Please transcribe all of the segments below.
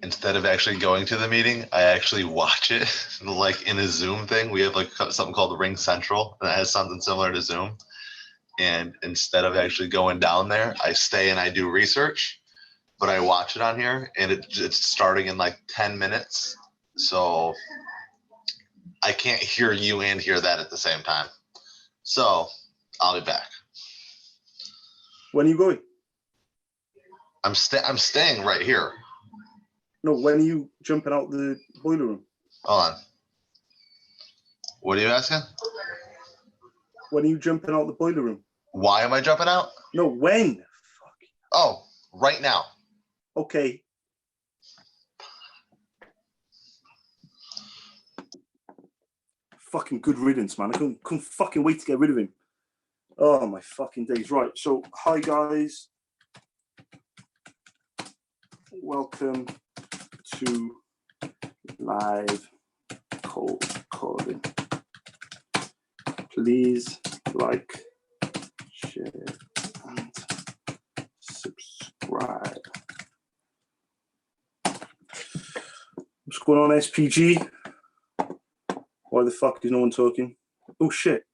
instead of actually going to the meeting, I actually watch it like in a Zoom thing. We have like something called Ring Central, and it has something similar to Zoom. And instead of actually going down there, I stay and I do research, but I watch it on here, and it's starting in like 10 minutes. So I can't hear you and hear that at the same time. So I'll be back. When are you going? I'm staying right here. No, when are you jumping out the boiler room? Hold on. What are you asking? When are you jumping out the boiler room? Why am I jumping out? No, when? Fuck. Oh, right now. Okay. Fucking good riddance, man. I couldn't fucking wait to get rid of him. Oh, my fucking days. Right, so, hi, guys. Welcome to live calling. Please like, share, and subscribe. What's going on, SPG? Why the fuck is no one talking? Oh, shit.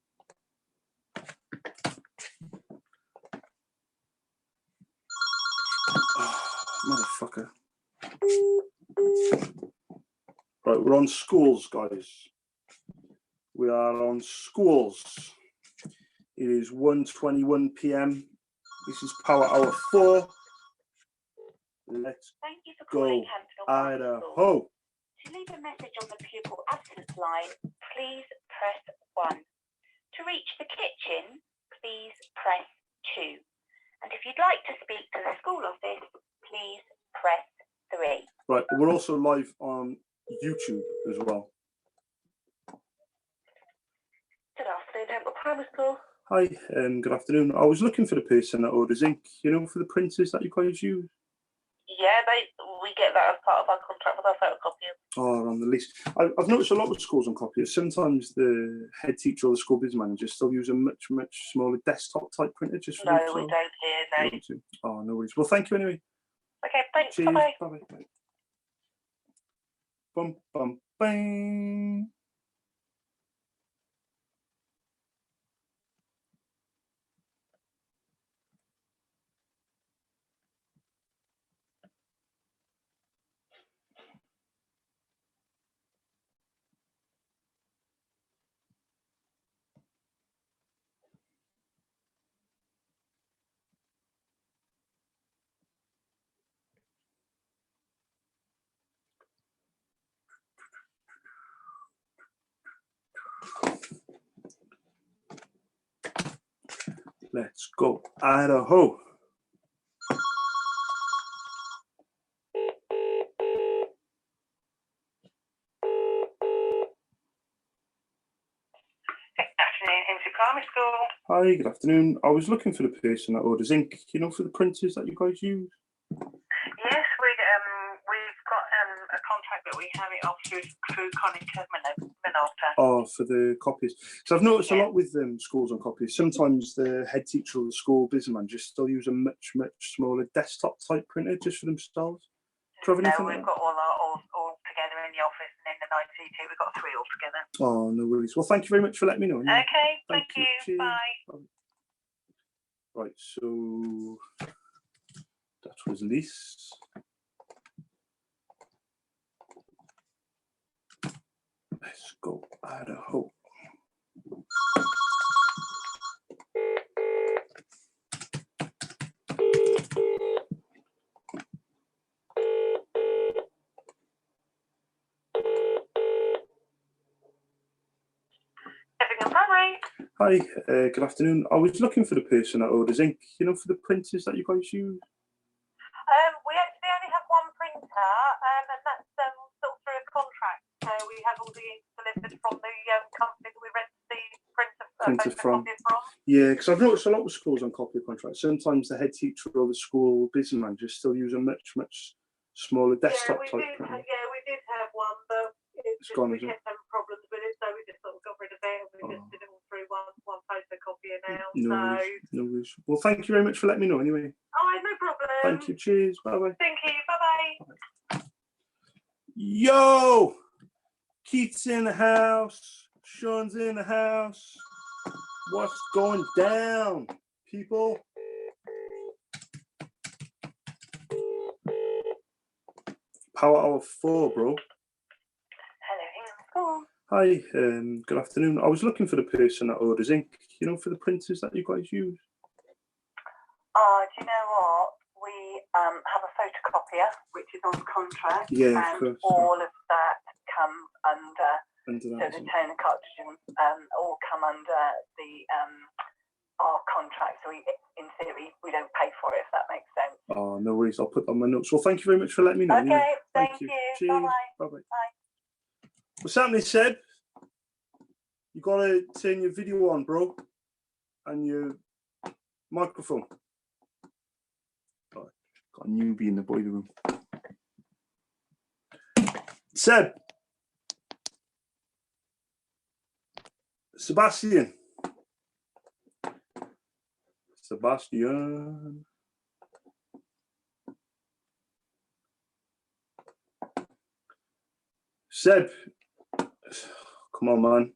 Motherfucker. Right, we're on schools, guys. We are on schools. It is 1:21 p.m. This is Power Hour 4. Let's go, Idaho. To leave a message on the pupil absence line, please press 1. To reach the kitchen, please press 2. And if you'd like to speak to the school office, please press 3. Right, we're also live on YouTube as well. Good afternoon, Hempel Primary School. Hi, good afternoon. I was looking for the person that orders ink, you know, for the printers that you guys use. Yeah, we get that as part of our contract with our photocopiers. Oh, on the lease. I've noticed a lot with schools on copiers. Sometimes the head teacher or the school business manager still use a much smaller desktop type printer. Just for no, we don't here, no. Oh, no worries. Well, thank you anyway. Okay, thanks. Cheers. Bye-bye. Bye-bye. Bum, bum, bang. Let's go, Idaho. Primary School. Hi, good afternoon. I was looking for the person that orders ink, you know, for the printers that you guys use. Yes, we've got a contract that we have it off through Conica Minolta. Oh, for the copies. So I've noticed a lot with schools on copies. Sometimes the head teacher or the school business manager still use a much smaller desktop type printer just for themselves. No, we've got all together in the office, and in the night CT we've got 3 all together. Oh, no worries. Well, thank you very much for letting me know. Okay, thank you. Cheers. Bye. Right, so that was Lise. Let's go, Idaho. Hi, good afternoon. I was looking for the person that orders ink, you know, for the printers that you guys use. We actually only have one printer, and that's still through a contract. So we have all the ink delivered from the company that we rent the printer from. Yeah, because I've noticed a lot with schools on copy contracts. Sometimes the head teacher or the school business manager still use a much smaller desktop type printer. Yeah, we did have one, but it's gone, we kept having problems with it, so we just sort of got rid of it, and we just did it all through one photocopier now. No worries. Well, thank you very much for letting me know anyway. Oh, no problem. Thank you. Cheers. Bye-bye. Thank you. Bye-bye. Yo, Keith's in the house. Sean's in the house. What's going down, people? Power Hour 4, bro. Hello, Hingham School. Hi, good afternoon. I was looking for the person that orders ink, you know, for the printers that you guys use. Do you know what? We have a photocopier, which is on contract, Yeah, of and course. all of that come under, Under so that, the isn't it? toner cartridges all come under the our contract. So we, in theory, we don't pay for it, if that makes sense. Oh, no worries. I'll put that on my notes. Well, thank you very much for letting me know. Okay, anyway. thank you. Cheers. Bye-bye. Bye-bye. Bye. What's happening, Seb? You gotta turn your video on, bro, and your microphone. Oh, got a newbie in the boiler room. Seb. Sebastian. Sebastian. Seb. Come on, man.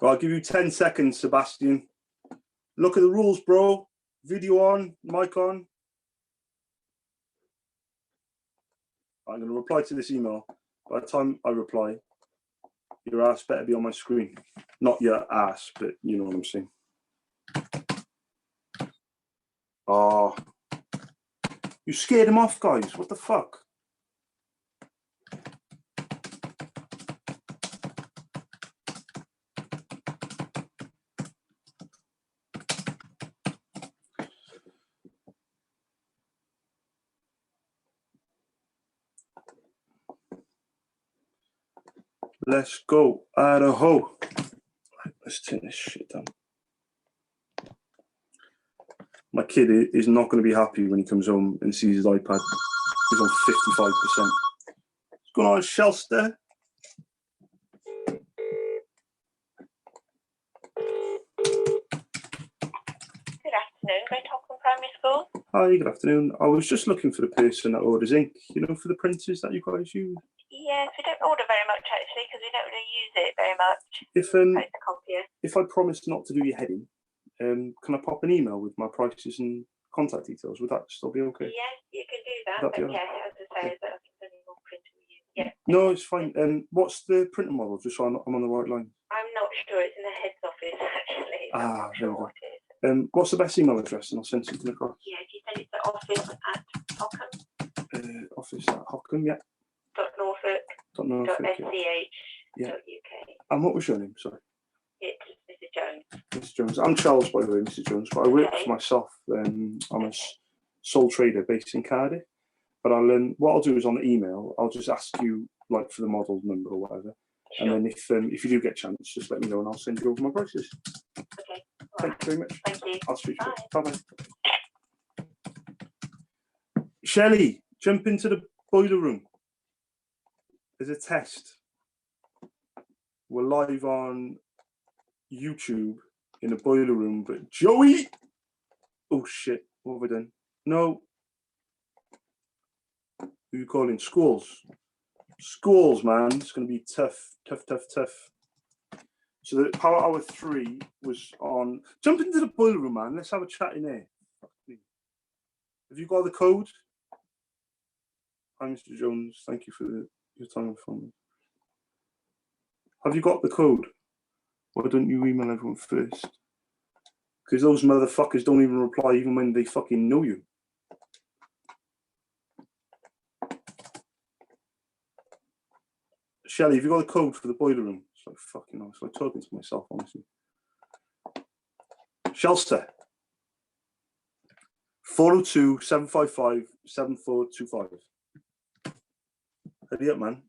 I'll give you 10 seconds, Sebastian. Look at the rules, bro. Video on, mic on. I'm going to reply to this email. By the time I reply, your ass better be on my screen. Not your ass, but you know what I'm saying. Oh, you scared him off, guys. What the fuck? Let's go, Idaho. Let's turn this shit down. My kid is not going to be happy when he comes home and sees his iPad. He's on 55%. What's going on, Shelster? Good afternoon, Great Holcombe Primary School. Hi, good afternoon. I was just looking for the person that orders ink, you know, for the printers that you guys use. Yes, we don't order very much actually because we don't really use it very much. If I promise not to do your heading, can I pop an email with my prices and contact details? Would that still be okay? Yes, you can do that. That'd be But all right. yeah, as I say, I don't think there's any more printer we use. Yeah. No, it's fine. What's the printer model? Just so I'm on the right line. I'm not sure. It's in the head's office actually. So I'm Ah, not there sure we go. what it is. What's the best email address? And I'll send something across. Yeah, if you send it to office@Holcombe.Norfolk.sch. Office at Hockham, yeah. Yeah. And what was your name? Sorry. It's Mrs. Jones. Mr. Jones. I'm Charles, by the way, Mr. Jones, but I work for myself. I'm a sole trader based in Cardiff. But what I'll do is on the email, I'll just ask you like for the model number or whatever. Sure. And then if you do get a chance, just let me know and I'll send you over my prices. Okay. Thank you very much. Thank you. I'll speak to you. Bye. Bye-bye. Shelley, jump into the boiler room. There's a test. We're live on YouTube in the boiler room, but Joey! Oh shit, what have I done? No. Who are you calling? Schools. Schools, man. It's going to be tough. So the Power Hour 3 was on. Jump into the boiler room, man. Let's have a chat in there. Have you got the code? Hi, Mr. Jones. Thank you for your time on the phone. Have you got the code? Why don't you email everyone first? Because those motherfuckers don't even reply even when they fucking know you. Shelley, have you got the code for the boiler room? It's like fucking, it's like talking to myself, honestly. Shelster. 402-755-7425. Hurry up, man.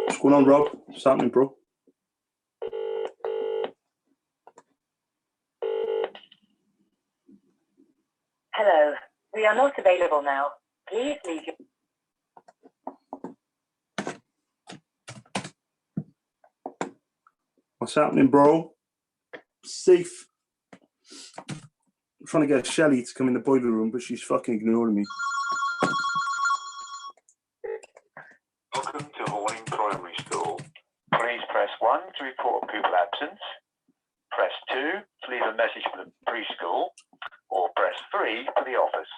What's going on, Rob? What's happening, bro? Hello, we are not available now. Please leave your... What's happening, bro? Safe. I'm trying to get Shelley to come in the boiler room, but she's fucking ignoring me. Welcome to Horning Primary School. Please press 1 to report a pupil absence. Press 2 to leave a message for the preschool, or press 3 for the office.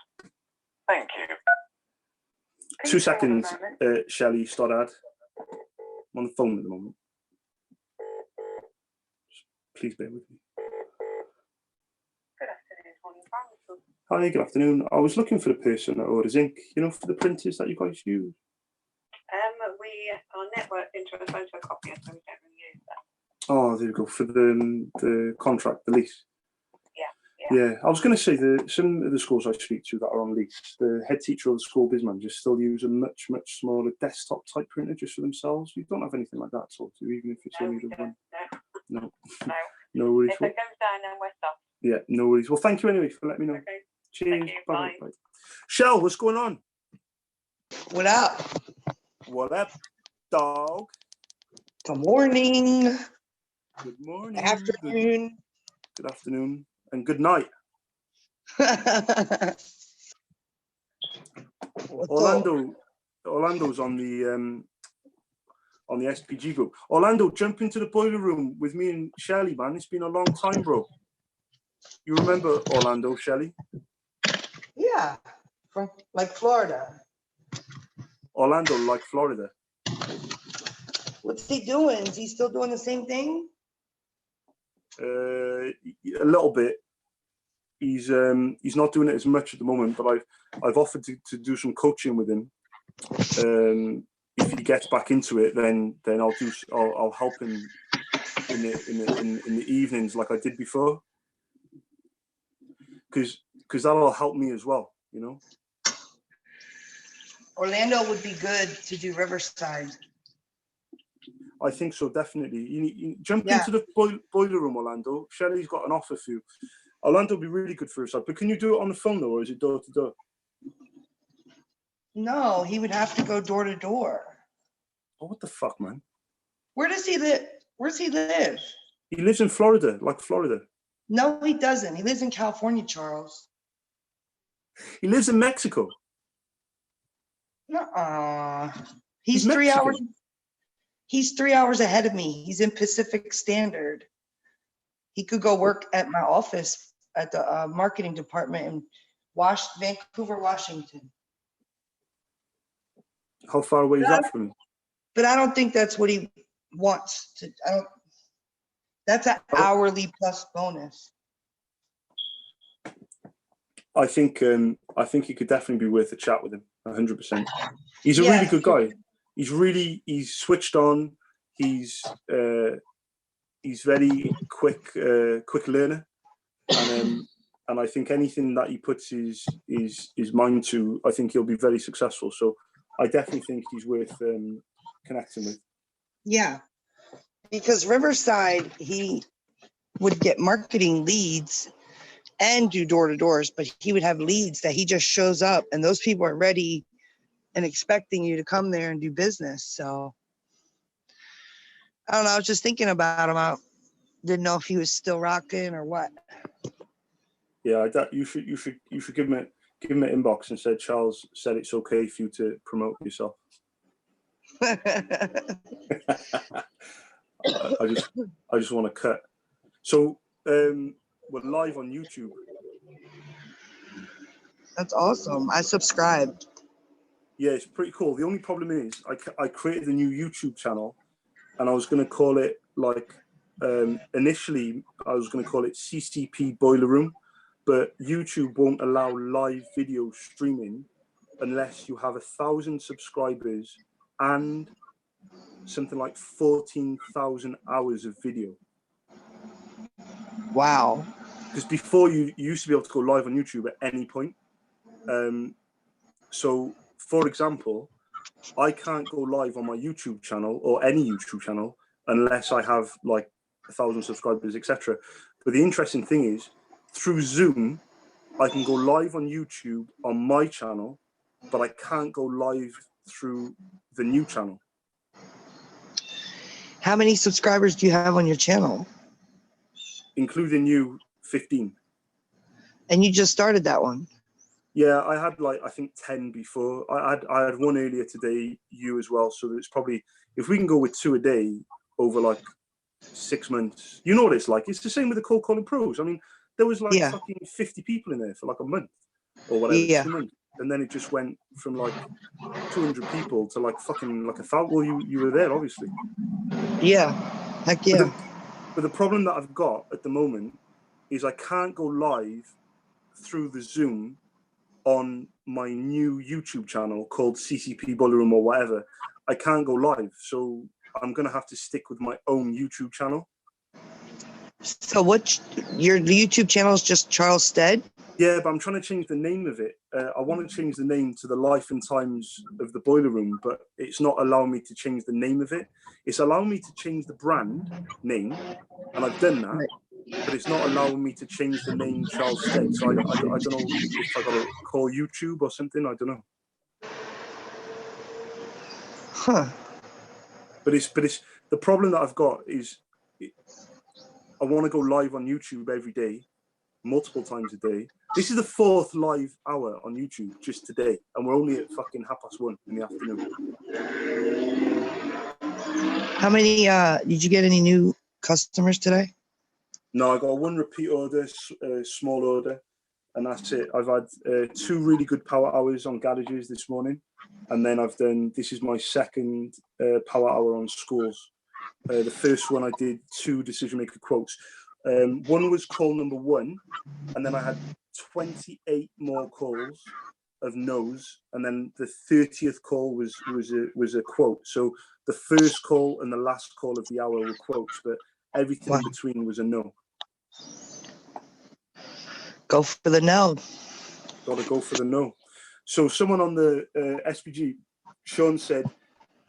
Thank you. 2 seconds, Shelley Stoddard. I'm on the phone at the moment. Please bear with me. Good afternoon, Horning Primary School. Hi, good afternoon. I was looking for the person that orders ink, you know, for the printers that you guys use. We are networked into a photocopier, so we don't really use that. Oh, there we go, for the contract, the lease. Yeah, I was going to say that some of the schools I speak to that are on lease, the head teacher or the school biz manager still use a much smaller desktop type printer just for themselves. We don't have anything like that at all, do we, even if it's only the one? No. No worries. If it comes down, then we're stopped. Yeah, no worries. Well, thank you anyway for letting me know. Okay. Cheers. Thank you. Bye. Bye. Bye. Shell, what's going on? What up? What up, dog? Good morning. Good morning. Afternoon. Good afternoon. And good night. Orlando's on the SPG group. Orlando, jump into the boiler room with me and Shelley, man. It's been a long time, bro. You remember Orlando, Shelley? Yeah, from like Florida. Orlando, like Florida. What's he doing? Is he still doing the same thing? A little bit. He's not doing it as much at the moment, but I've offered to do some coaching with him. If he gets back into it, then I'll help him in the evenings like I did before, because that'll help me as well, you know. Orlando would be good to do Riverside. I think so, definitely. You jump into the boiler room, Orlando. Shelley's got an offer for you. Orlando would be really good for us, but can you do it on the phone though, or is it door to door? No, he would have to go door to door. Oh, what the fuck, man? Where does he live? Where's he live? He lives in Florida, like Florida. No, he doesn't. He lives in California, Charles. He lives in Mexico. Nuh-uh. He's He's 3 hours. Mexican. He's 3 hours ahead of me. He's in Pacific Standard. He could go work at my office at the marketing department in Vancouver, Washington. How far away is that from you? But I don't think that's what he wants to. That's an hourly plus bonus. I think he could definitely be worth a chat with him. 100%. He's a really good guy. He's switched on. He's very quick learner, and I think anything that he puts his mind to, I think he'll be very successful. So I definitely think he's worth connecting with. Yeah, because Riverside, he would get marketing leads and do door to doors, but he would have leads that he just shows up, and those people are ready and expecting you to come there and do business. So I don't know. I was just thinking about him. I didn't know if he was still rocking or what. Yeah, you should give him an inbox and said Charles said it's okay for you to promote yourself. I just want to cut. So we're live on YouTube. That's awesome. I subscribed. Yeah, it's pretty cool. The only problem is I created a new YouTube channel, and I was going to call it like initially I was going to call it CCP Boiler Room, but YouTube won't allow live video streaming unless you have 1,000 subscribers and something like 14,000 hours of video. Wow. Because before you used to be able to go live on YouTube at any point. So, for example, I can't go live on my YouTube channel or any YouTube channel unless I have like 1,000 subscribers, etc. But the interesting thing is, through Zoom, I can go live on YouTube on my channel, but I can't go live through the new channel. How many subscribers do you have on your channel? Including you, 15. And you just started that one. Yeah, I had like, I think 10 before. I had one earlier today, you as well. So it's probably, if we can go with 2 a day over like 6 months, you know what it's like. It's the same with the Cold Calling Pros. I mean, there was like Yeah. fucking 50 people in there for like a month or whatever, Yeah. 2 months. And then it just went from like 200 people to like fucking like 1,000. Well, you were there, obviously. Yeah. Heck yeah. But the problem that I've got at the moment is I can't go live through the Zoom on my new YouTube channel called CCP Boiler Room or whatever. I can't go live. So I'm going to have to stick with my own YouTube channel. So what, your YouTube channel is just Charles Stead? Yeah, but I'm trying to change the name of it. I want to change the name to the Life and Times of the Boiler Room, but it's not allowing me to change the name of it. It's allowing me to change the brand name, and I've done that, but it's not allowing me to change the name Charles Stead. So I don't know if I got to call YouTube or something. I don't know. Huh. But it's the problem that I've got is I want to go live on YouTube every day, multiple times a day. This is the 4th live hour on YouTube just today, and we're only at fucking 1:30 in the afternoon. How many, did you get any new customers today? No, I got 1 repeat order, small order, and that's it. I've had 2 really good power hours on garages this morning, and then I've done, this is my 2nd power hour on schools. The first one I did 2 decision maker quotes. One was call number 1, and then I had 28 more calls of no's, and then the 30th call was a quote. So the first call and the last call of the hour were quotes, but everything in between was a no. Go for the no. Got to go for the no. So someone on the SPG, Sean, said,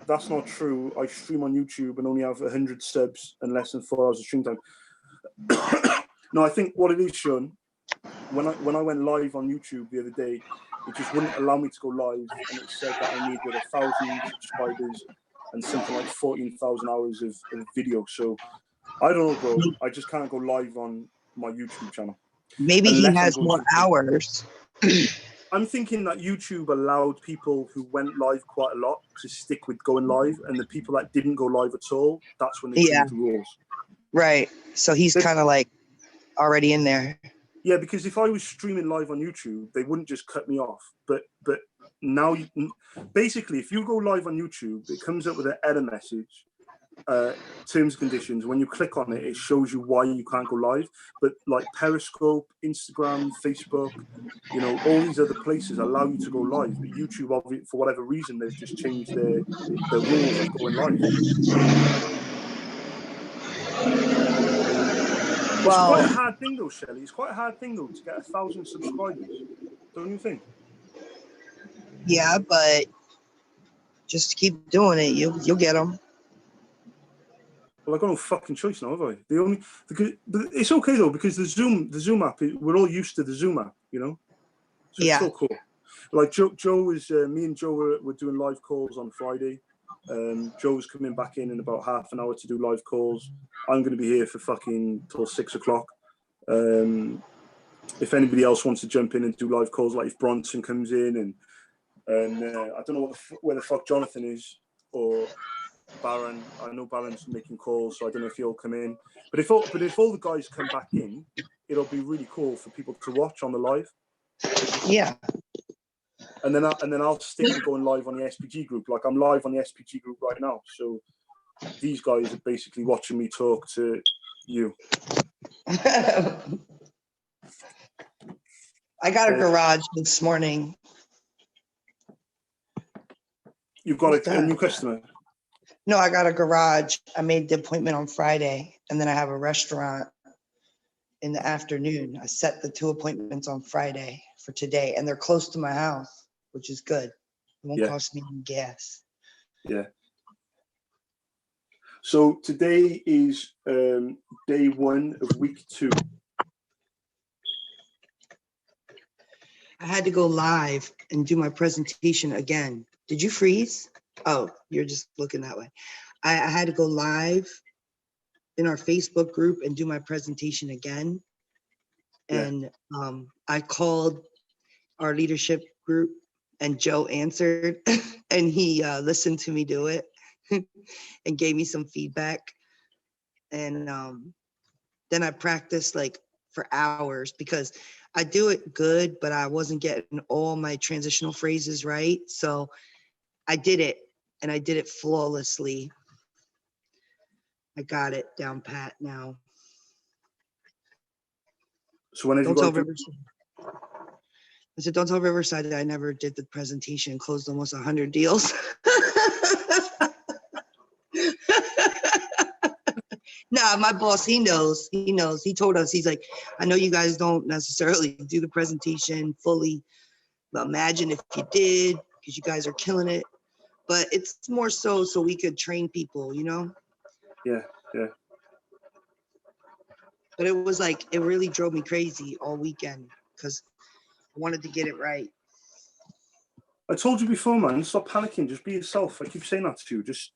that's not true. I stream on YouTube and only have 100 subs and less than 4 hours of stream time. No, I think what it is, Sean, when I went live on YouTube the other day, it just wouldn't allow me to go live, and it said that I needed 1,000 subscribers and something like 14,000 hours of video. So I don't know, bro. I just can't go live on my YouTube channel. Maybe he Unless I'm has going more to- hours. I'm thinking that YouTube allowed people who went live quite a lot to stick with going live, and the people that didn't go live at all, that's when they Yeah. changed the rules. Right. So he's They- kind of like already in there. Yeah, because if I was streaming live on YouTube, they wouldn't just cut me off. But now, basically, if you go live on YouTube, it comes up with an error message, terms and conditions. When you click on it, it shows you why you can't go live. But like Periscope, Instagram, Facebook, you know, all these other places allow you to go live. But YouTube, for whatever reason, they've just changed their rules of going live. It's quite a hard thing though, Shelley. It's quite a hard thing though to get 1,000 subscribers. Don't you think? Yeah, but just keep doing it. You'll get them. Well, I've got no fucking choice now, have I? But it's okay though, because the Zoom app, we're all used to the Zoom app, you know. So Yeah. it's still cool. Like Joe was, me and Joe were doing live calls on Friday. Joe's coming back in about half an hour to do live calls. I'm going to be here for fucking till 6 o'clock. If anybody else wants to jump in and do live calls, like if Bronson comes in and I don't know where the fuck Jonathan is, or Baron. I know Baron's making calls, so I don't know if he'll come in. But if all the guys come back in, it'll be really cool for people to watch on the live. Yeah. And then I'll stick to going live on the SPG group. Like I'm live on the SPG group right now. So these guys are basically watching me talk to you. I got a garage this morning. You've got a new customer. No, I got a garage. I made the appointment on Friday, and then I have a restaurant in the afternoon. I set the 2 appointments on Friday for today, and they're close to my house, which is good. It won't cost me any gas. Yeah. So today is day 1 of week 2. I had to go live and do my presentation again. Did you freeze? Oh, you're just looking that way. I had to go live in our Facebook group and do my presentation again. Yeah. And I called our leadership group and Joe answered and he listened to me do it and gave me some feedback. And then I practiced like for hours because I do it good, but I wasn't getting all my transitional phrases right. So I did it and I did it flawlessly. I got it down pat now. So when have you Don't tell got to do, Riverside. I said, don't tell Riverside that I never did the presentation, closed almost 100 deals. Nah, my boss, he knows. He told us, he's like, I know you guys don't necessarily do the presentation fully, but imagine if you did, because you guys are killing it. But it's more so we could train people, you know? yeah, yeah. But it was like, it really drove me crazy all weekend because I wanted to get it right. I told you before, man, stop panicking, just be yourself. I keep saying that to you. Just,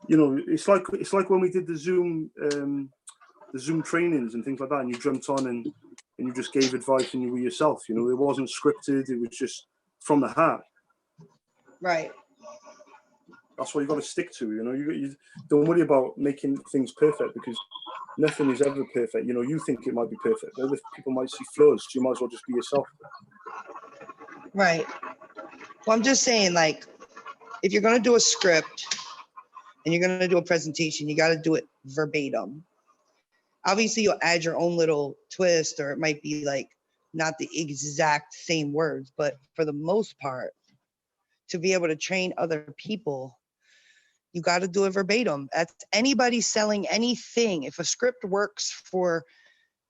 you know, it's like when we did the Zoom trainings and things like that, and you jumped on and you just gave advice and you were yourself. You know, it wasn't scripted, it was just from the heart. Right. That's what you got to stick to. You know, you don't worry about making things perfect because nothing is ever perfect. You know, you think it might be perfect, other people might see flaws, so you might as well just be yourself. Right. Well, I'm just saying, like, if you're going to do a script and you're going to do a presentation, you got to do it verbatim. Obviously, you'll add your own little twist, or it might be like not the exact same words, but for the most part, to be able to train other people, you got to do it verbatim. That's anybody selling anything. If a script works for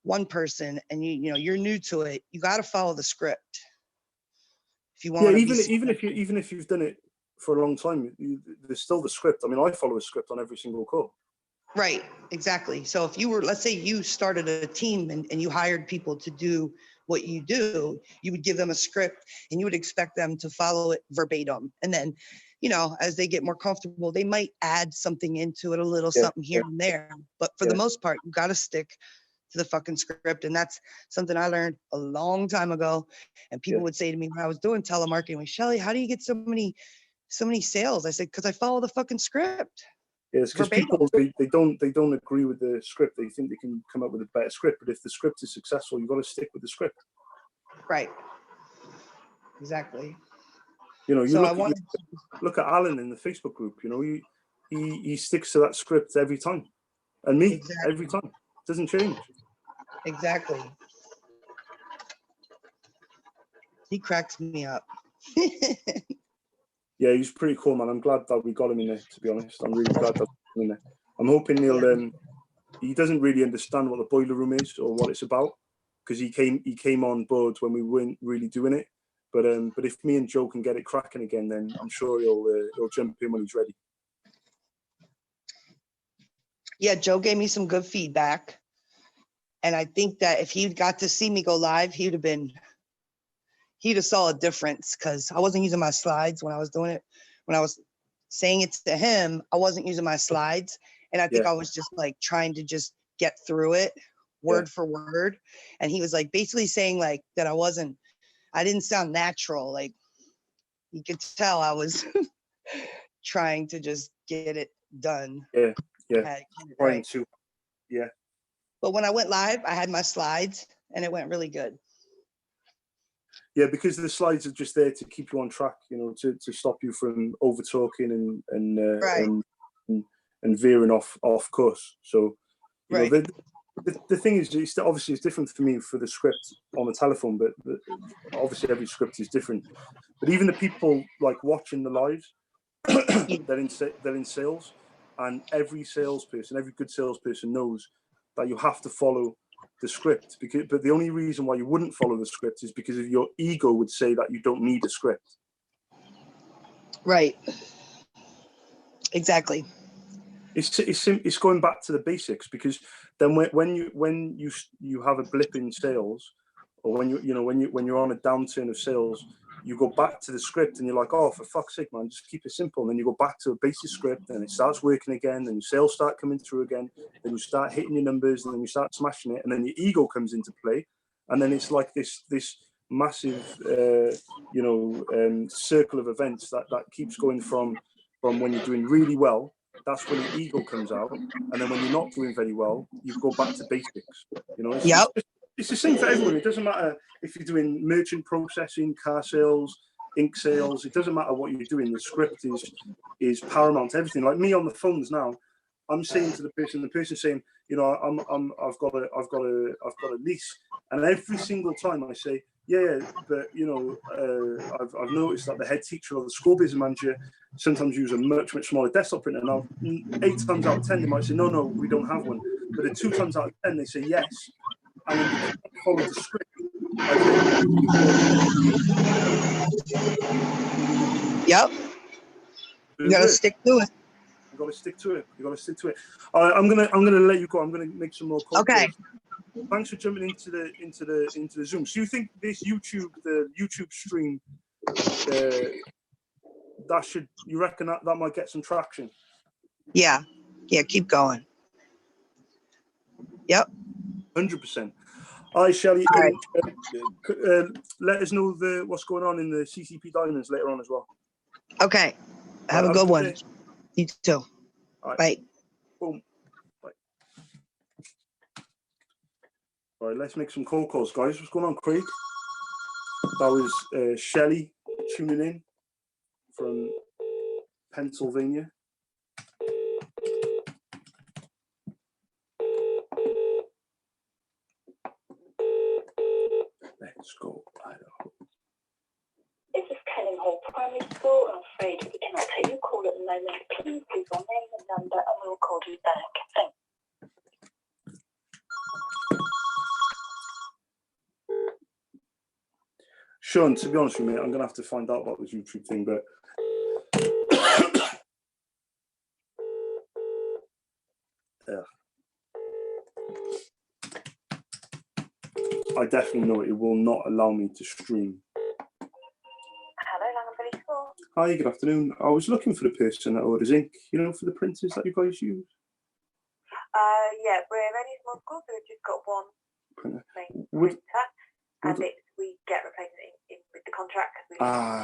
one person and you're new to it, you got to follow the script. If you want Yeah, to even if you've done it for a long time, there's still the script. I mean, I follow a script on every single call. Right, exactly. So if you were, let's say you started a team and you hired people to do what you do, you would give them a script and you would expect them to follow it verbatim. And then, as they get more comfortable, they might add something into it, a little something here and there. But for the most part, you got to stick to the fucking script. And that's something I learned a long time ago. And people would say to me when I was doing telemarketing, like, Shelly, how do you get so many sales? I said, because I follow the fucking script. Yeah, it's because people they don't agree with the script. They think they can come up with a better script, but if the script is successful, you've got to stick with the script. Right. Exactly. You know, look at Alan in the Facebook group. You know, he sticks to that script every time, and me every time. It doesn't change. Exactly. He cracks me up. Yeah, he's pretty cool, man. I'm glad that we got him in there, to be honest. I'm really glad that we got him in there. I'm hoping he doesn't really understand what the boiler room is or what it's about, because he came on board when we weren't really doing it. But if me and Joe can get it cracking again, then I'm sure he'll jump in when he's ready. Yeah, Joe gave me some good feedback. And I think that if he got to see me go live, he'd have saw a difference, because I wasn't using my slides when I was doing it. When I was saying it to him, I wasn't using my slides. And I think I was just like trying to just get through it word for word. And he was like basically saying like that I didn't sound natural. Like you could tell I was trying to just get it done. Yeah. Right. Yeah. But when I went live, I had my slides and it went really good. Yeah, because the slides are just there to keep you on track, you know, to stop you from over talking and veering off course. So, you know, the thing is, obviously it's different for me for the script on the telephone, but obviously every script is different. But even the people like watching the lives, they're in sales, and every good salesperson knows that you have to follow the script, but the only reason why you wouldn't follow the script is because of your ego would say that you don't need a script. Right. Exactly. It's going back to the basics, because then when you have a blip in sales, or when you're on a downturn of sales, you go back to the script and you're like, oh, for fuck's sake, man, just keep it simple. And then you go back to a basic script and it starts working again, and your sales start coming through again, then you start hitting your numbers, and then you start smashing it, and then your ego comes into play, and then it's like this massive circle of events that keeps going from when you're doing really well. That's when your ego comes out, and then when you're not doing very well, you go back to basics. It's the same for everyone. It doesn't matter if you're doing merchant processing, car sales, ink sales. It doesn't matter what you're doing. The script is paramount to everything. Like me on the phones now, I'm saying to the person's saying, I've got a lease, and every single time I say, yeah, but I've noticed that the head teacher or the school business manager sometimes use a much smaller desktop printer. Now, 8 times out of 10 they might say, no, we don't have one. But at 2 times out of 10 they say yes, and then you follow the script. Yep. You gotta stick to it. You gotta stick to it. All right, I'm gonna let you go. I'm gonna make some more calls. Okay. Thanks for jumping into the Zoom. So you think this the YouTube stream, you reckon that might get some traction? Yeah, keep going. Yep. 100%. All right, Shelley. All right. Let us know what's going on in the CCP Diamonds later on as well. Okay. Have a good one. Day. You too. Right. Bye. Boom. Bye. All right, let's make some cold calls, guys. What's going on, Craig? That was Shelley tuning in from Pennsylvania. Let's go, Idaho. This is Kelling Hall Primary School. I'm afraid we cannot take your call at the moment. Please leave your name and number and we will call you back. Thanks. Sean, to be honest with you, mate, I'm going to have to find out about this YouTube thing, but yeah. I definitely know it will not allow me to stream. Hello, Langham School. Hi, good afternoon. I was looking for the person that orders ink, for the printers that you guys use. Yeah, we're a very small school, so we've just got one Printer. main printer, and we get replacement in with the contract.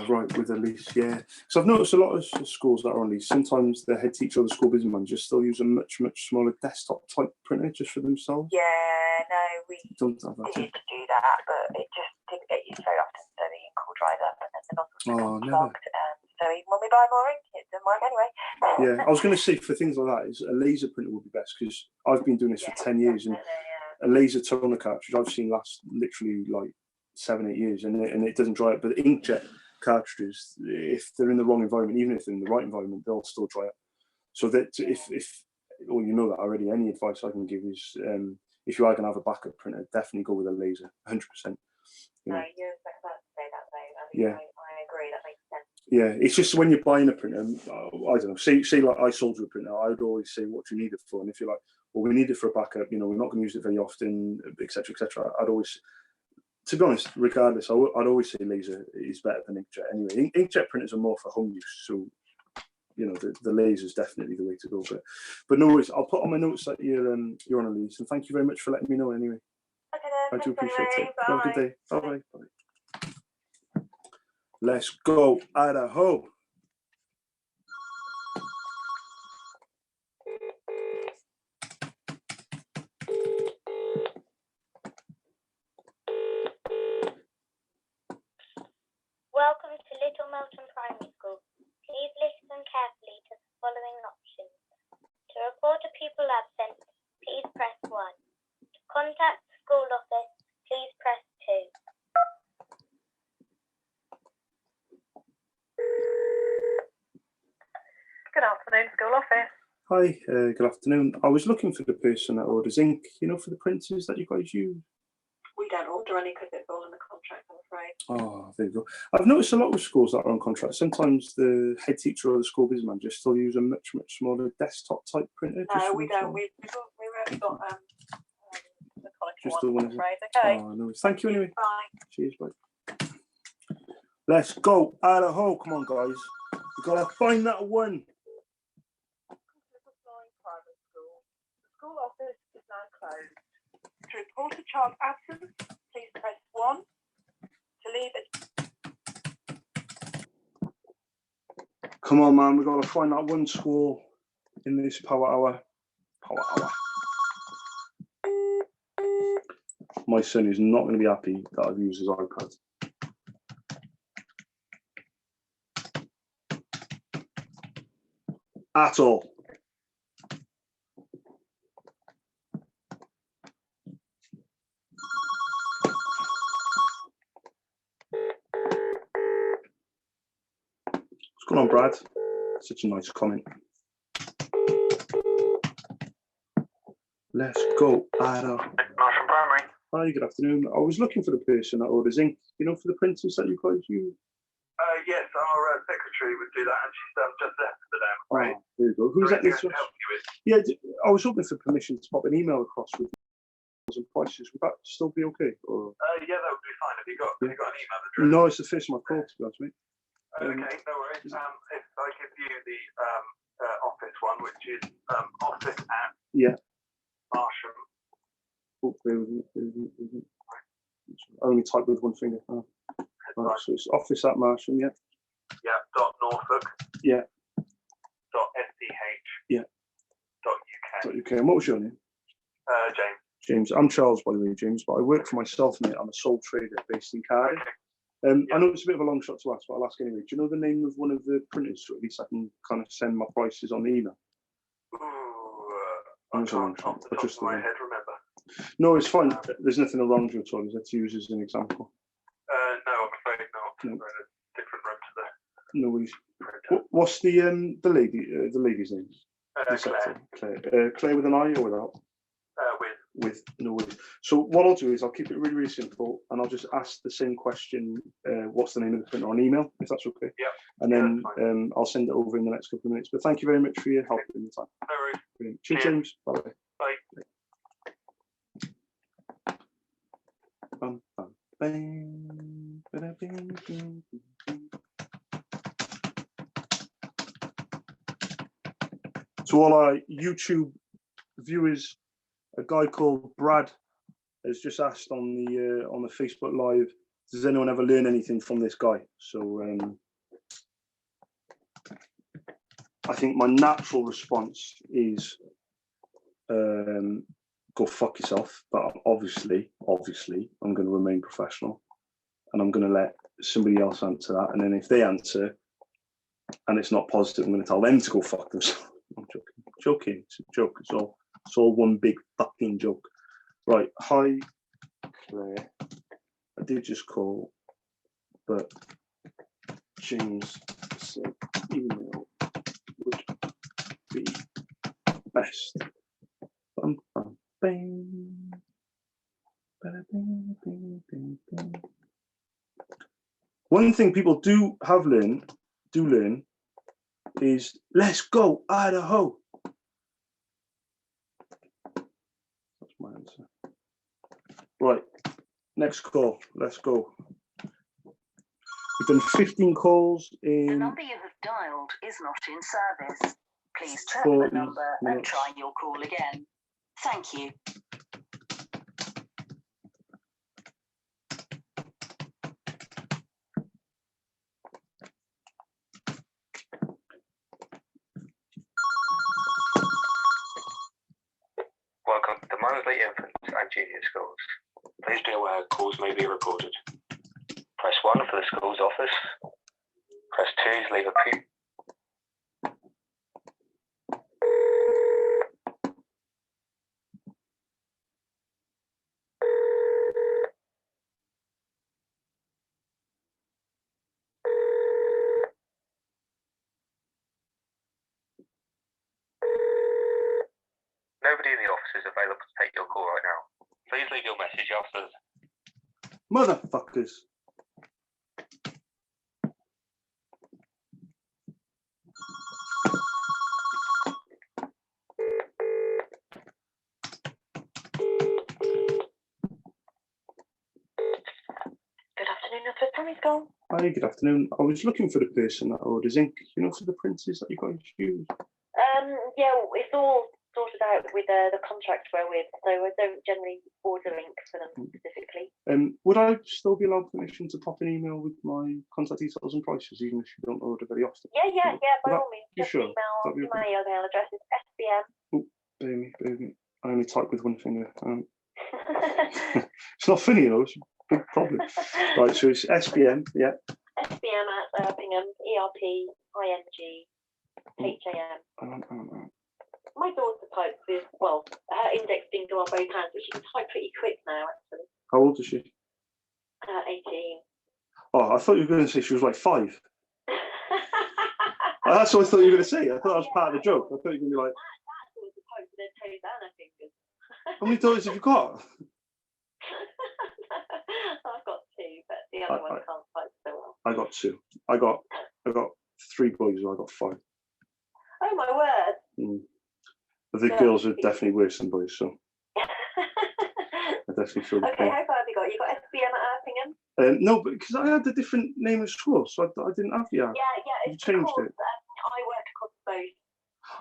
Right, with the lease, yeah. So I've noticed a lot of schools that are on lease, sometimes the head teacher or the school business manager still use a much smaller desktop type printer just for themselves. Yeah, no, we don't have that. used to do that, but it just didn't get used very often, so the ink all dried up and then the nozzles become clogged. So even when we buy more ink, it doesn't work anyway. Yeah, I was going to say for things like that, is a laser printer would be best, because I've been doing this for 10 years, and a laser toner cartridge I've seen last literally like 7-8 years, and it doesn't dry up. But the inkjet cartridges, if they're in the wrong environment, even if they're in the right environment, they'll still dry up. So that if well, you know that already, any advice I can give is if you are going to have a backup printer, definitely go with a laser, 100%. No, you're about to say that, though. Yeah. I agree, that makes sense. Yeah, it's just when you're buying a printer, I don't know, say like I sold you a printer, I'd always say what do you need it for, and if you're like, well, we need it for a backup, we're not going to use it very often, etc., I'd always, to be honest, regardless, I'd always say laser is better than inkjet anyway. Inkjet printers are more for home use, so the laser is definitely the way to go. But no worries, I'll put on my notes that you're on a lease, and thank you very much for letting me know anyway. Okay, then. I do appreciate it. Bye. Have a good day. Bye. Let's go, Idaho. Welcome to Little Melton Primary School. Please listen carefully to the following options. To report a pupil absent, please press 1. To contact the school office, please press 2. Good afternoon, school office. Hi, good afternoon. I was looking for the person that orders ink, for the printers that you guys use. We don't order any because it's all in the contract, I'm afraid. Oh, there you go. I've noticed a lot of schools that are on contract. Sometimes the head teacher or the school business manager still use a much smaller desktop type printer. No, we don't. We've only got the Conical Just the ones, one, I'm is it? afraid. Okay. Oh, no. Thank you anyway. Bye. Cheers, bye. Let's go. Idaho. Come on, guys. We gotta find that one. Primary School. The school office is now closed. To report a child absent, please press 1. To leave it. Come on, man. We gotta find that one school in this power hour. Power hour. My son is not going to be happy that I've used his iPad. At all. What's going on, Brad? Such a nice comment. Let's go, Ada. Marshall Primary. Hi, good afternoon. I was looking for the person that orders ink, you know, for the printers that you guys use. Yes, our secretary would do that, and she's just left for the day, I'm afraid. Oh, there you go. Who's that? Is there anything I can help you with? Yeah, I was hoping for permission to pop an email across with some prices. Would that still be okay? Or... Yeah, that would be fine. Have you got an email address? No, it's the first of my call, to be honest, mate. Okay, no worries. If I give you the office one, which is office at Yeah. Marsham. Oh, bear with me. I only type with one finger. Oh. Right, so it's office at Marsham, yeah. Yeah, dot Norfolk. Yeah. Dot SDH. Yeah. Dot UK. Okay, and what was your name? James. James. I'm Charles, by the way, James, but I work for myself, mate. I'm a sole trader based in Cardiff. Okay. I know it's a bit of a long shot to ask, but I'll ask anyway. Do you know the name of one of the printers, so at least I can kind of send my prices on the email? Ooh, I I know it's a long can't shot, off the but top just of my the- head remember. No, it's fine. There's nothing wrong with it at all. Let's use as an example. No, I'm afraid not. No. We're in a different room to No worries. the printer. What's the lady's name? The Claire, secretary. Claire. Claire with an I or without? with With no worries. So what I'll do is I'll keep it really, really simple, and I'll just ask the same question. What's the name of the printer on email, if that's okay? Yeah. And Yeah, then that's I'll send it over in the next couple of minutes. But thank you very much for your help in the time. no worries. Brilliant. Cheers, Yeah. James. Bye. Bye. Bum, bum, bang, ba-da, bing, bing, bing, bing. To all our YouTube viewers, a guy called Brad has just asked on the Facebook Live, does anyone ever learn anything from this guy? So I think my natural response is go fuck yourself. But obviously, I'm going to remain professional, and I'm going to let somebody else answer that. And then if they answer and it's not positive, I'm going to tell them to go fuck themselves. I'm joking. It's a joke. It's all one big fucking joke. Right. Hi, Claire. I did just call, but James said email would be best. Bum, bum, bang. Bada, bing, bing, bing, bing. One thing people do learn is let's go Idaho. That's my answer. Right, next call. Let's go. We've done 15 calls The in number you have dialed is not in service. Please check 40 the number and minutes. try your call again. Thank you. Welcome to Mosley Infants and Junior Schools. Please be aware calls may be recorded. Press 1 for the school's office. Press 2 to leave a pew. Nobody in the office is available to take your call right now. Please leave your message after motherfuckers. Primary School. Hi, good afternoon. I was looking for the person that orders ink, you know, for the printers that you guys use. Yeah, it's all sorted out with the contracts we're with, so I don't generally order ink for them specifically. Would I still be allowed permission to pop an email with my contact details and prices, even if you don't order very often? Yeah, by Would all means. you Just sure? email. That'd be My okay. email address is SBM. Bear me. I only type with one finger. It's not funny, you know, it's a big problem. Right, so it's SBM, yeah. SBM at Erpingham, ERPING HAM. My daughter types with, well, her index didn't go on both hands, but she can type pretty quick now, actually. How old is she? 18. Oh, I thought you were going to say she was like 5. Oh, that's what I thought you were going to say. I thought that was part of the joke. I thought you were going to be like, That was the type with their toes and her fingers. how many daughters have you got? I've got 2, but the other one can't type so well. I got 2. I got 3 boys, and I got 5. Oh my word! But the girls are definitely worse than boys, so Okay, I definitely feel the how pain. far have you got? You got SBM at Erpingham? No, but because I had a different name at school, so I didn't have the app. Yeah, You it's changed because, it. I work across both.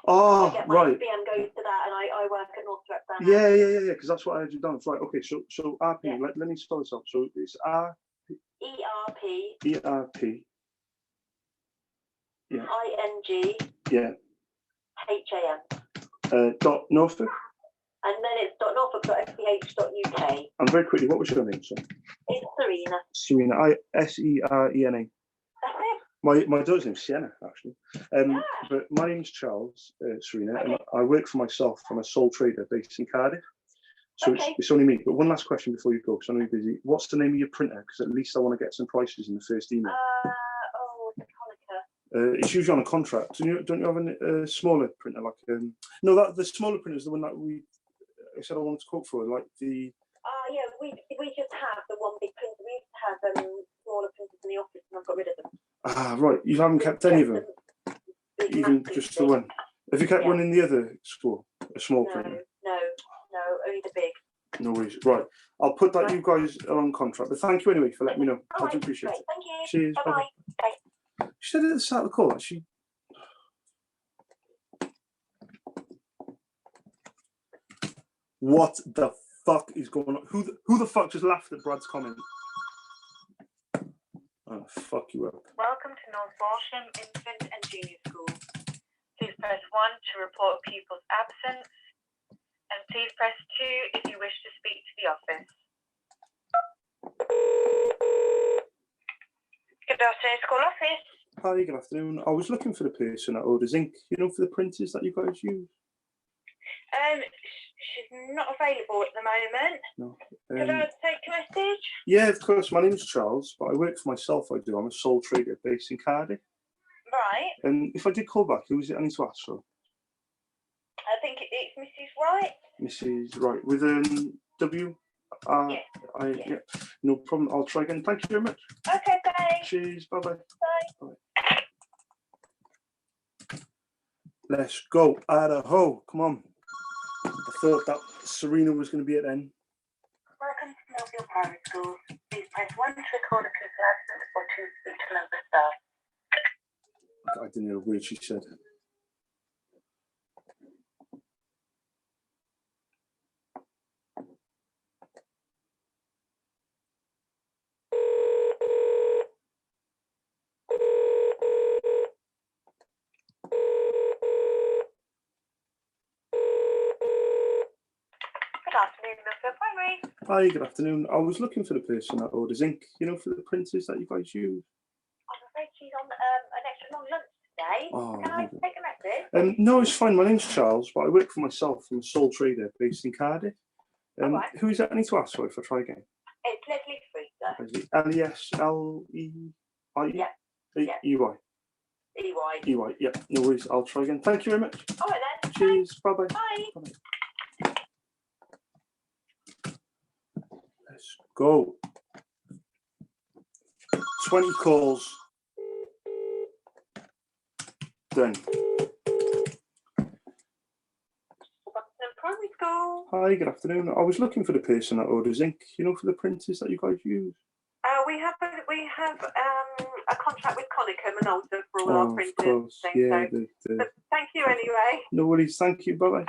Oh, I get my right. SBM goes to that, and I work at Northrop down Yeah, because that's what I had you done. Right, okay, so RP, Yeah. let me spell this out. So it's R ERP ERP, yeah, ING yeah, HAM. dot Norfolk. And then it's .norfolk.fph.uk. And very quickly, what was your name, sir? It's Serena. Serena, Serena. That's it. My daughter's name's Sienna, actually. But my name's Charles, Serena, and I work for myself. I'm a sole trader based in Cardiff. So Okay. it's only me. But one last question before you go, because I know you're busy. What's the name of your printer? Because at least I want to get some prices in the first email. The Konica. It's usually on a contract. Don't you have a smaller printer? Like no, the smaller printer is the one that I said I wanted to quote for, like the. Yeah, we just have the one big printer. We used to have smaller printers in the office, and I've got rid of them. Ah, right. You haven't kept any of them, Big, even massive just the big. one. Have you kept one in the other school? A small printer? No, only the big. No worries. Right. I'll put that Right. you guys are on contract. But thank you anyway for letting me know. I do appreciate Great, it. thank you. Cheers. Bye-bye. Bye. She said at the start of the call that she. What the fuck is going on? Who the fuck just laughed at Brad's comment? Oh, fuck you up. Welcome to North Walsham Infant and Junior School. Please press 1 to report a pupil's absence, and please press 2 if you wish to speak to the office. Good afternoon, school office. Hi, good afternoon. I was looking for the person that orders ink, you know, for the printers that you guys use. She's not available at the moment. No. Could I take a message? Yeah, of course. My name's Charles, but I work for myself. I do. I'm a sole trader based in Cardiff. Right. And if I did call back, who is it I need to ask for? I think it's Mrs. Wright. Mrs. Wright with W. Yeah, no problem. I'll try again. Thank you very much. Okay, thanks. Cheers. Bye bye. Bye. Let's go. Idaho. Come on. I thought that Serena was going to be it then. Welcome to Millville Primary School. Please press 1 to record a pupil absence or 2 to speak to a member of staff. I didn't hear a word she said. Good afternoon, Millville Primary. Hi, good afternoon. I was looking for the person that orders ink, you know, for the printers that you guys use. I'm afraid she's on an extra long lunch today. Oh, Can I take a message? No, it's fine. My name's Charles, but I work for myself. I'm a sole trader based in Cardiff. Alright. Who is that I need to ask for if I try again? It's Leslie Freezer. L-E-S-L-E-I-E? Yeah. Yeah. E-Y. EY. E-Y, yeah. No worries. I'll try again. Thank you very much. All right then. Cheers. Bye-bye. Bye. Let's go. 20 calls. Done. Primary school. Hi, good afternoon. I was looking for the person that orders ink, you know, for the printers that you guys use. We have a contract with Konica Minolta for all Oh, our of printers. course. Things, Yeah. so, but thank you anyway. No worries. Thank you. Bye bye.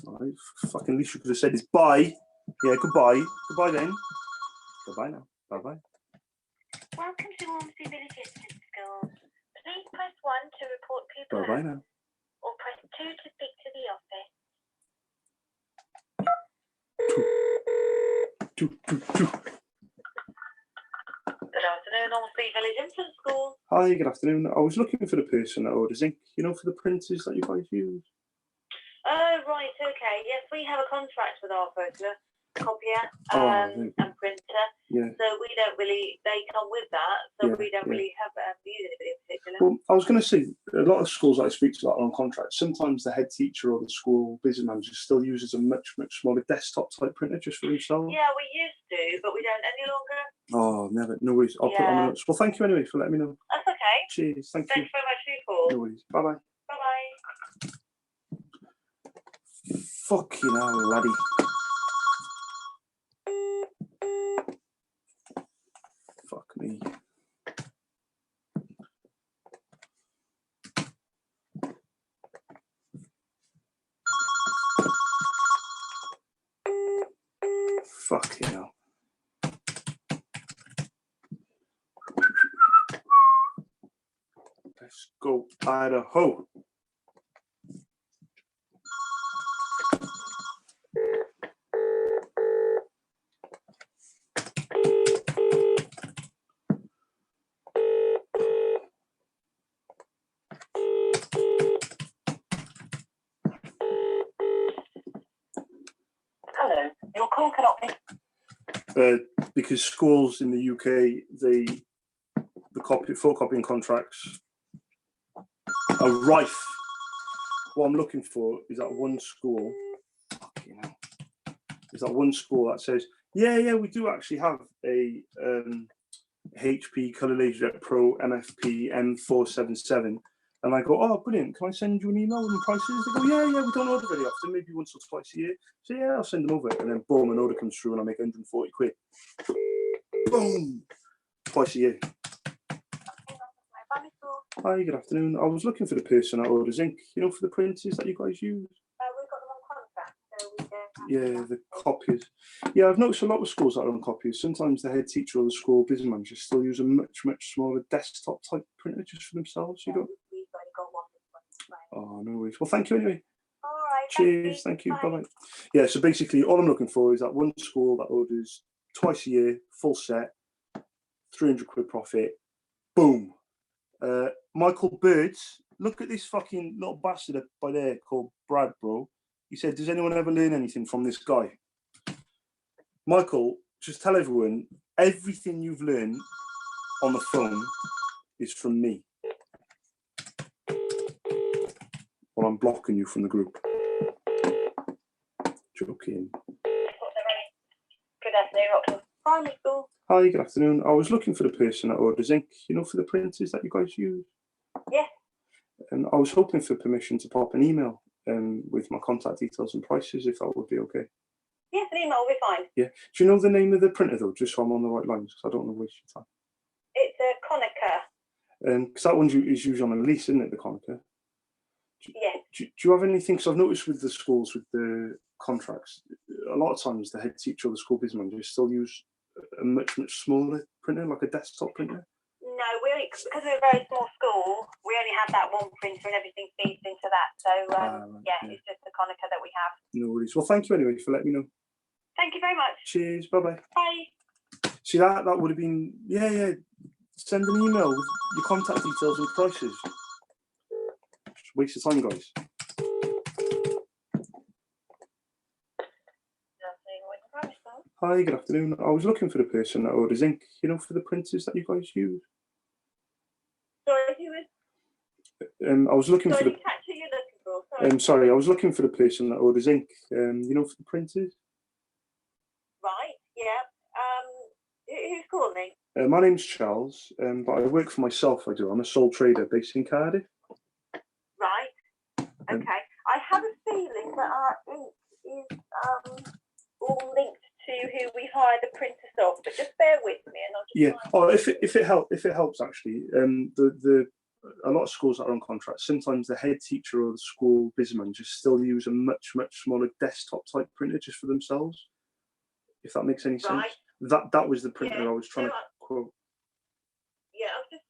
All right. Fucking least you could have said is bye. Yeah. Goodbye. Goodbye then. Goodbye now. Bye bye. Welcome to Ormsby Village Distance School. Please press 1 to report pupil Bye bye absence, now. or press 2 to speak to the office. Good afternoon, Ormsby Village Infant School. Hi. Good afternoon. I was looking for the person that orders ink. You know, for the printers that you guys use. Oh, right, okay. Yes, we have a contract with our photocopier Oh, and printer. Yeah. So we don't really, they come with that, so Yeah, we don't yeah. really have use anybody in particular. Well, I was going to say, a lot of schools that I speak to that are on contract, sometimes the head teacher or the school business manager still uses a much smaller desktop type printer just for themselves. Yeah, we used to, but we don't any longer. Oh, never. No worries. I'll put it on my notes. Well, thank you anyway for letting me know. That's okay. Cheers. Thank you. Thanks very much for your call. No worries. Bye bye. Bye-bye. Fucking hell, laddie. Fuck me. Fucking hell. Let's go, Idaho. Hello, your call cannot be. Because schools in the UK, the photocopying contracts are rife. What I'm looking for is that one school. Fucking hell. Is that one school that says, yeah, we do actually have a HP Color LaserJet Pro MFP M477. And I go, oh, brilliant. Can I send you an email with the prices? They go, yeah, we don't order very often, maybe once or twice a year. So yeah, I'll send them over. And then boom, an order comes through and I make 140 quid. Boom! Twice a year. Hi, good afternoon. I was looking for the person that orders ink, you know, for the printers that you guys use. We've got them on contract, so we don't. Yeah, the copiers. Yeah, I've noticed a lot of schools that are on copiers. Sometimes the head teacher or the school business manager still use a much smaller desktop type printer just for themselves. You don't. We've only got one. Oh, no worries. Well, thank you anyway. All right. Cheers. Thank you. Bye bye. Yeah, so basically, all I'm looking for is that one school that orders twice a year, full set, 300 quid profit. Boom. Michael Birds. Look at this fucking little bastard up by there called Brad, bro. He said, does anyone ever learn anything from this guy? Michael, just tell everyone, everything you've learned on the phone is from me. Well, I'm blocking you from the group. Joking. Good afternoon, Rockland Primary School. Hi, good afternoon. I was looking for the person that orders ink, you know, for the printers that you guys use. Yes. And I was hoping for permission to pop an email with my contact details and prices, if that would be okay. Yes, an email will be fine. Yeah. Do you know the name of the printer though, just so I'm on the right lines, because I don't want to waste your time. It's a Konica. Because that one is usually on a lease, isn't it, the Konica? Yes. Do you have anything? Because I've noticed with the schools, with the contracts, a lot of times the head teacher or the school business manager still use a much smaller printer, like a desktop printer. No, because we're a very small school, we only have that one printer and everything feeds into that. So, Right, yeah, it's just the Konica that we have. No worries. Well, thank you anyway for letting me know. Thank you very much. Cheers. Bye-bye. Bye. See, that would have been, yeah. Send an email with your contact details and prices. Just waste of time, guys. Hi, good afternoon. I was looking for the person that orders ink, you know, for the printers that you guys use. Sorry, who is? I was looking for the. Catch who you're looking for. Sorry. Sorry, I was looking for the person that orders ink, you know, for the printers. Right. Yeah. Who's calling? My name's Charles, but I work for myself. I do. I'm a sole trader based in Cardiff. Right. Okay. I have a feeling that our ink is all linked to who we hire the printers off, but just bear with me and I'll just Yeah. find Oh, if it helps actually, the a lot of schools that are on contract, sometimes the head teacher or the school businessman just still use a much smaller desktop type printer just for themselves. If that makes any sense. Right. That was the printer Yeah, I was trying no, to quote. Yeah, I've just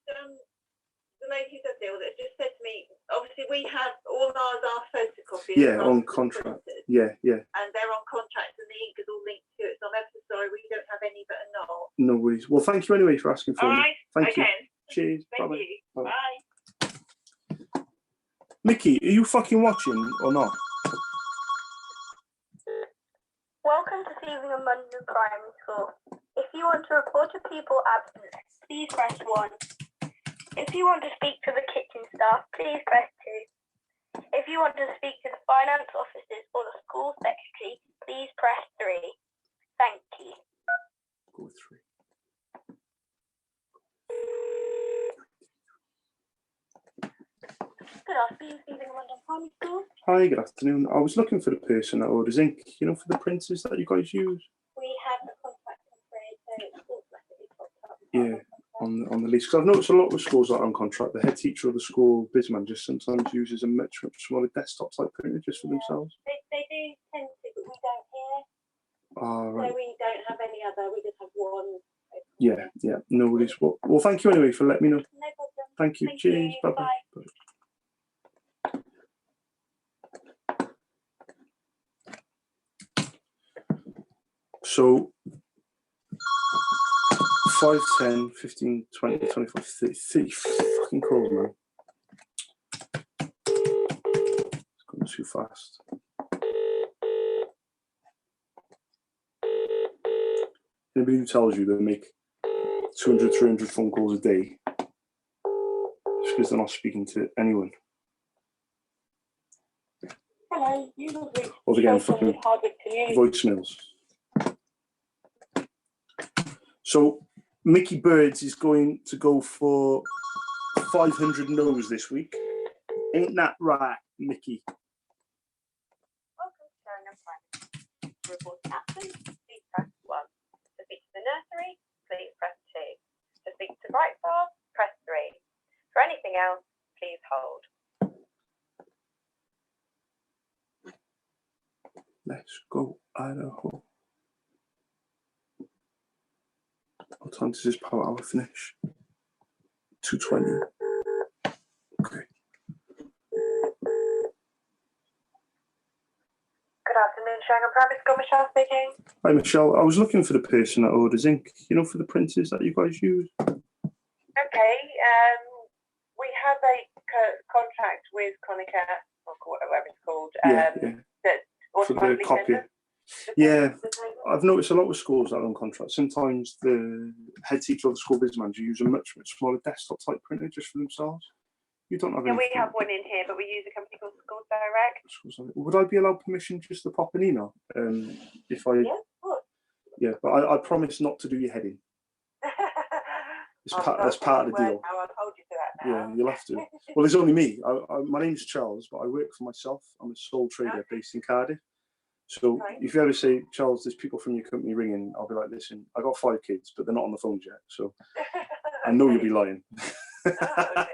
the lady that deal with it just said to me, obviously we have all ours are photocopies. Yeah, rather on than contract. printers, Yeah. and they're on contract and the ink is all linked to it. So I'm ever so sorry we don't have any that are not. No worries. Well, thank you anyway for asking for All me. right. Thank you. Okay. Cheers. Thank Bye-bye. you. Bye. Bye. Mickey, are you fucking watching or not? Welcome to Seavingham London Primary School. If you want to report a pupil absent, please press 1. If you want to speak to the kitchen staff, please press 2. If you want to speak to the finance officers or the school secretary, please press 3. Thank you. Go with 3. Good afternoon, Seavingham London Primary School. Hi, good afternoon. I was looking for the person that orders ink, you know, for the printers that you guys use. We have the contact number, so it's automatically popped up. Yeah, on the list. Because I've noticed a lot of schools that are on contract, the head teacher or the school businessman just sometimes uses a much smaller desktop type printer just for themselves. They do tend to, but we don't here. Ah, right. So we don't have any other, we just have one. Yeah, no worries. Well, thank you anyway for letting me know. No problem. Thank you. Thank Cheers. you. Bye-bye. Bye. Bye. So 5, 10, 15, 20, 25, 30 fucking calls, man. It's going too fast. Anybody who tells you they make 200, 300 phone calls a day, just because they're not speaking to anyone. Hello, you will reach Or they're getting fucking Hardwick Community. voicemails. So Mickey Birds is going to go for 500 no's this week. Ain't that right, Mickey? Welcome to Sheringham Primary. To report an absence, please press 1. To speak to the nursery, please press 2. To speak to Bright Star, press 3. For anything else, please hold. Let's go, Idaho. What time does this power hour finish? 2:20. Okay. Good afternoon, Sheringham Primary School. Michelle speaking. Hi, Michelle. I was looking for the person that orders ink, you know, for the printers that you guys use. Okay, we have a contract with Konica, or whatever it's called. Yeah. That For the copy. Yeah, I've noticed a lot of schools that are on contract. Sometimes the head teacher or the school business manager use a much smaller desktop type printer just for themselves. You don't have Yeah, we anything. have one in here, but we use a company called School Direct. Would I be allowed permission just to pop an email? If I. Yeah, of course. Yeah, but I promise not to do your heading. That's part of the deal. I'll hold you to that now. Yeah, you'll have to. Well, there's only me. My name's Charles, but I work for myself. I'm a sole trader based in Cardiff. So if you ever say, Charles, there's people from your company ringing, I'll be like, listen, I got 5 kids, but they're not on the phones yet. So I know you'll be lying. Okay. All right.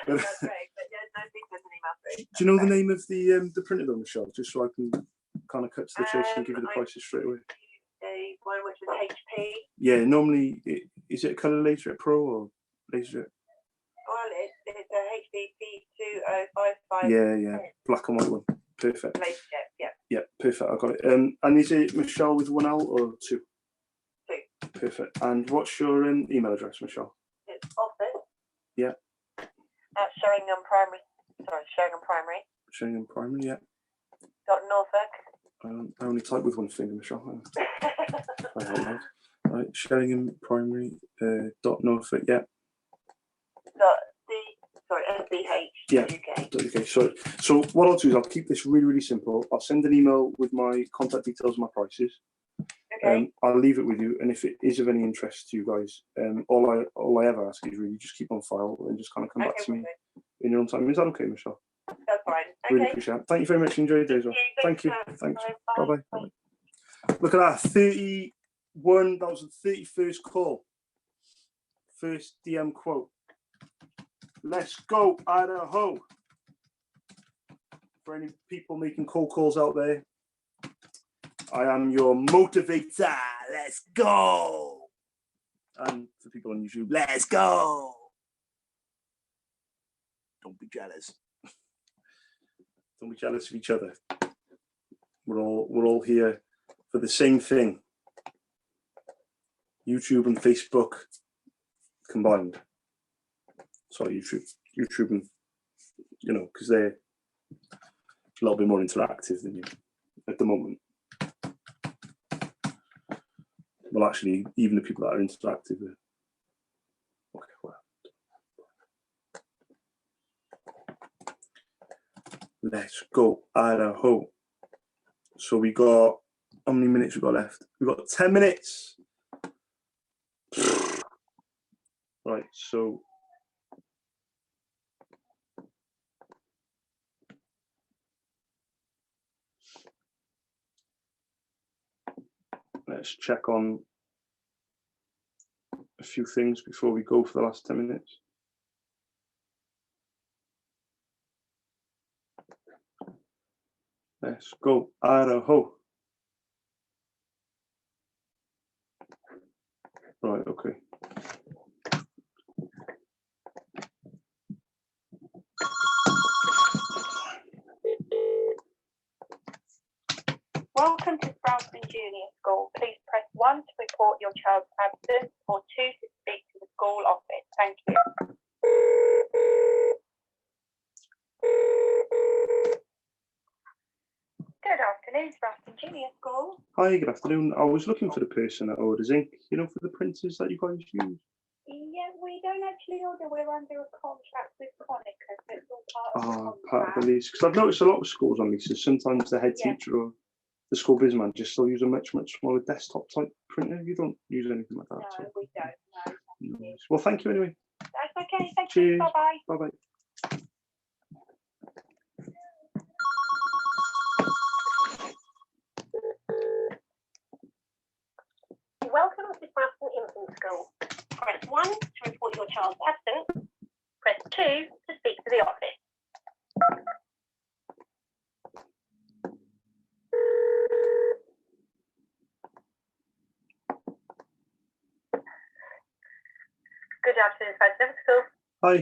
That's great. But yeah, no, please send an email through. Do you know the name of the printer though, Michelle? Just so I can kind of cut to the chase and give you the prices straight away. The one which is HP. Yeah, normally, is it a colour LaserJet Pro or LaserJet? Well, it's a HP P2055. Yeah, black and white one. Perfect. LaserJet, yeah. Yeah, perfect. I got it. And is it Michelle with 1 L or 2? 2. Perfect. And what's your email address, Michelle? It's office. Yeah. At Sheringham Primary. Sorry, Sheringham Primary. Sheringham Primary, yeah. Norfolk. I only type with one finger, Michelle. I don't know. Right, Sheringham Primary, .Norfolk, yeah. SBH. Yeah. UK. Okay, so what I'll do is I'll keep this really simple. I'll send an email with my contact details and my prices. Okay. I'll leave it with you, and if it is of any interest to you guys, all I ever ask is really just keep on file and just kind of come back to me in your own time. Is that okay, Michelle? That's fine. Really appreciate it. Thank you very much. Enjoy your day as well. Thank you. Thanks. Bye bye. Look at that, 31, that was the 31st call. First DM quote. Let's go, Idaho. For any people making cold calls out there, I am your motivator. Let's go. And for people on YouTube, let's go. Don't be jealous. Don't be jealous of each other. We're all here for the same thing. YouTube and Facebook combined. Sorry, YouTube and, because they're a little bit more interactive than you at the moment. Well, actually, even the people that are interactive. Okay, well. Let's go, Idaho. So we got, how many minutes we got left? We got 10 minutes. Right, so. Let's check on a few things before we go for the last 10 minutes. Let's go, Idaho. Right, okay. Welcome to Sproutston Junior School. Please press 1 to report your child's absence or 2 to speak to the school office. Thank you. Good afternoon, Sproutston Junior School. Hi, good afternoon. I was looking for the person that orders ink, for the printers that you guys use. Yeah, we don't actually order. We're under a contract with Konica, so it's all part of the contract. Part of the lease. Because I've noticed a lot of schools on leases, sometimes the head teacher or the school biz manager still use a much smaller desktop type printer. You don't use anything like that? No, we don't. No. Well, thank you anyway. That's okay. Thank Cheers. you. Bye-bye. Bye-bye. Welcome to Sproutston Infant School. Press 1 to report your child's absence. Press 2 to speak to the office. Good afternoon, Sproutston Infant School. Hi,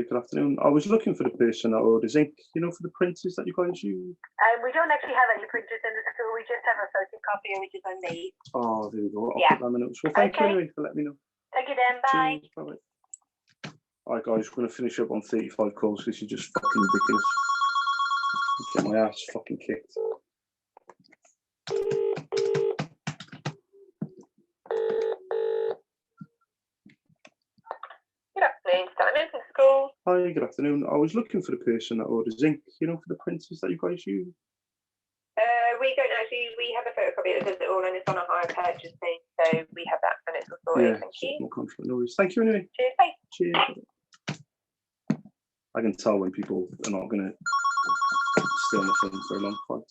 good afternoon. I was looking for the person that orders ink, for the printers that you guys use. We don't actually have any printers in the school. We just have a photocopier, which is on me. Oh, there we go. I'll Yeah. put that in the notes. Well, thank you Okay. anyway for letting me know. Thank you then. Bye. Cheers. Bye-bye. All right, guys, we're going to finish up on 35 calls. This is just fucking ridiculous. Get my ass fucking kicked. Good afternoon, Sproutston Infant School. Hi, good afternoon. I was looking for the person that orders ink, for the printers that you guys use. We don't actually, we have a photocopier that does it all and it's on a hire purchase thing, so we have that and it's all sorted. Thank you. No contract, no worries. Thank you anyway. Cheers, bye. Cheers. I can tell when people are not going to stay on the phone for a long time.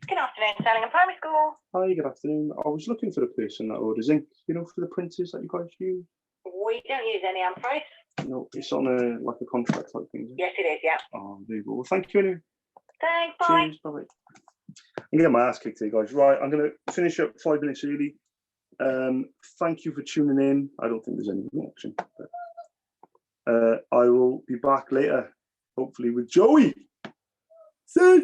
Good afternoon, Sterling Primary School. Hi, good afternoon. I was looking for the person that orders ink, for the printers that you guys use. We don't use any, I'm afraid. No, it's on a contract type thing. Yes, it is, yeah. Oh, there you go. Well, thank you anyway. Thanks, bye. Cheers, bye-bye. I'm getting my ass kicked here, guys. Right, I'm going to finish up 5 minutes early. Thank you for tuning in. I don't think there's any reaction. But, I will be back later, hopefully with Joey. See?